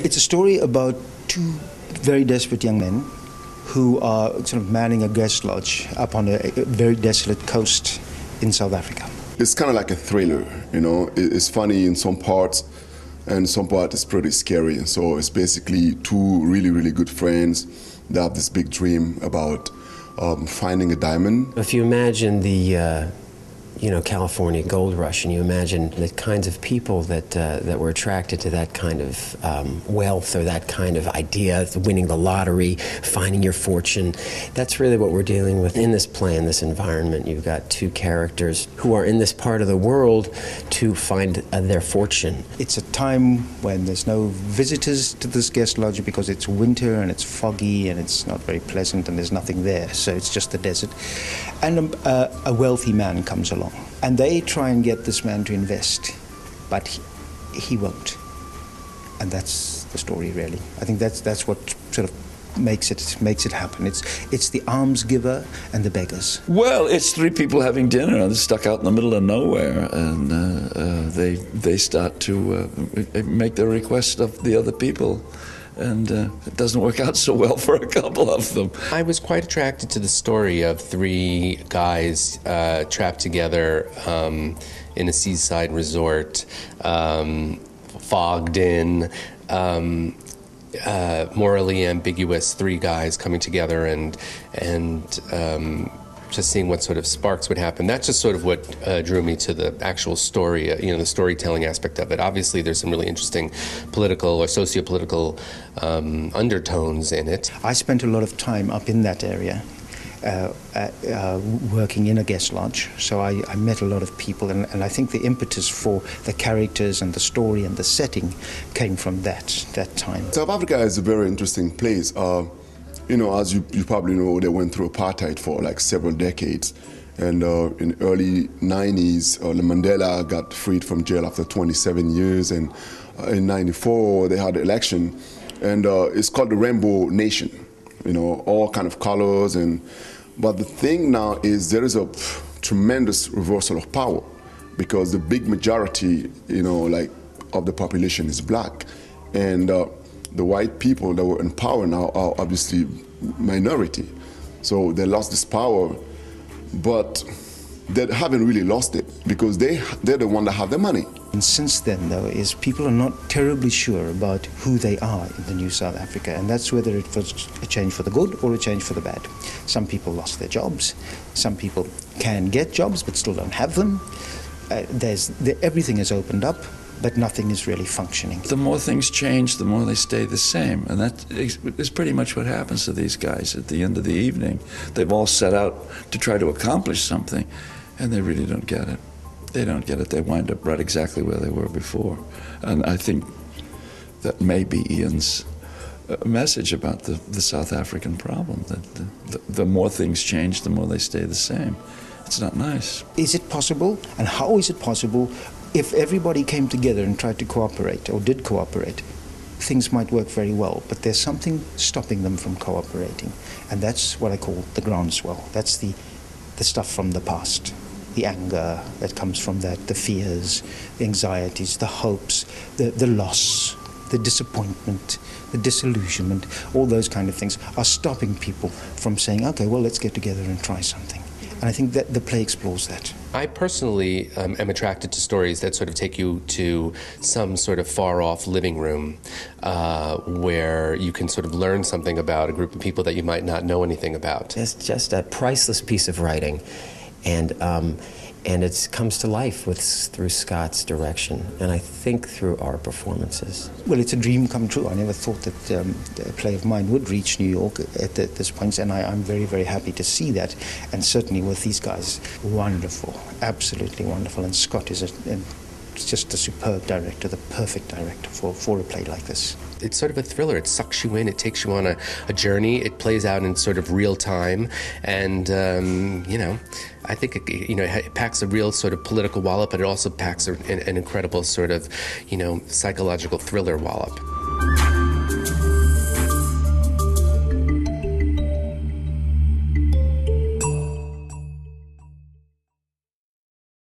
It's a story about two very desperate young men who are sort of manning a guest lodge up on a very desolate coast in South Africa. It's kind of like a thriller, you know. It's funny in some parts, and some part it's pretty scary. So it's basically two really, really good friends that have this big dream about finding a diamond. If you imagine the California gold rush, and you imagine the kinds of people that were attracted to that kind of wealth or that kind of idea, winning the lottery, finding your fortune, that's really what we're dealing with in this play, in this environment. You've got two characters who are in this part of the world to find their fortune. It's a time when there's no visitors to this guest lodge because it's winter and it's foggy and it's not very pleasant and there's nothing there, so it's just the desert. And a wealthy man comes along. And they try and get this man to invest, but he won't. And that's the story, really. I think that's what sort of makes it happen. It's the alms giver and the beggars. Well, it's three people having dinner and stuck out in the middle of nowhere, and they start to make their request of the other people. And it doesn't work out so well for a couple of them. I was quite attracted to the story of three guys trapped together in a seaside resort, fogged in, morally ambiguous, three guys coming together and just seeing what sort of sparks would happen. That's just sort of what drew me to the actual story, the storytelling aspect of it. Obviously, there's some really interesting political or socio-political undertones in it. I spent a lot of time up in that area, working in a guest lodge, so I met a lot of people, and I think the impetus for the characters and the story and the setting came from that time. South Africa is a very interesting place. As you probably know, they went through apartheid for like several decades. And in the early 90s, Mandela got freed from jail after 27 years. And in 94, they had an election. And it's called the Rainbow Nation, all kind of colors. But the thing now is there is a tremendous reversal of power because the big majority, of the population is black. And the white people that were in power now are obviously minority. So they lost this power, but they haven't really lost it because they're the one that have the money. And since then, though, is people are not terribly sure about who they are in the new South Africa, and that's whether it was a change for the good or a change for the bad. Some people lost their jobs. Some people can get jobs but still don't have them. Everything is opened up, but nothing is really functioning. The more things change, the more they stay the same. And that is pretty much what happens to these guys at the end of the evening. They've all set out to try to accomplish something, and they really don't get it. They don't get it. They wind up right exactly where they were before. And I think that may be Ian's message about the South African problem, that the more things change, the more they stay the same. It's not nice. Is it possible, and how is it possible, if everybody came together and tried to cooperate, or did cooperate, things might work very well, but there's something stopping them from cooperating, and that's what I call the groundswell. That's the stuff from the past, the anger that comes from that, the fears, the anxieties, the hopes, the loss, the disappointment, the disillusionment, all those kind of things are stopping people from saying, okay, well, let's get together and try something. And I think that the play explores that. I personally am attracted to stories that sort of take you to some sort of far-off living room where you can sort of learn something about a group of people that you might not know anything about. It's just a priceless piece of writing, and it comes to life through Scott's direction, and I think through our performances. Well, it's a dream come true. I never thought that a play of mine would reach New York at this point, and I'm very, very happy to see that. And certainly with these guys, wonderful, absolutely wonderful. And Scott is just a superb director, the perfect director for a play like this. It's sort of a thriller. It sucks you in. It takes you on a journey. It plays out in sort of real time, and I think it packs a real sort of political wallop, but it also packs an incredible sort of psychological thriller wallop.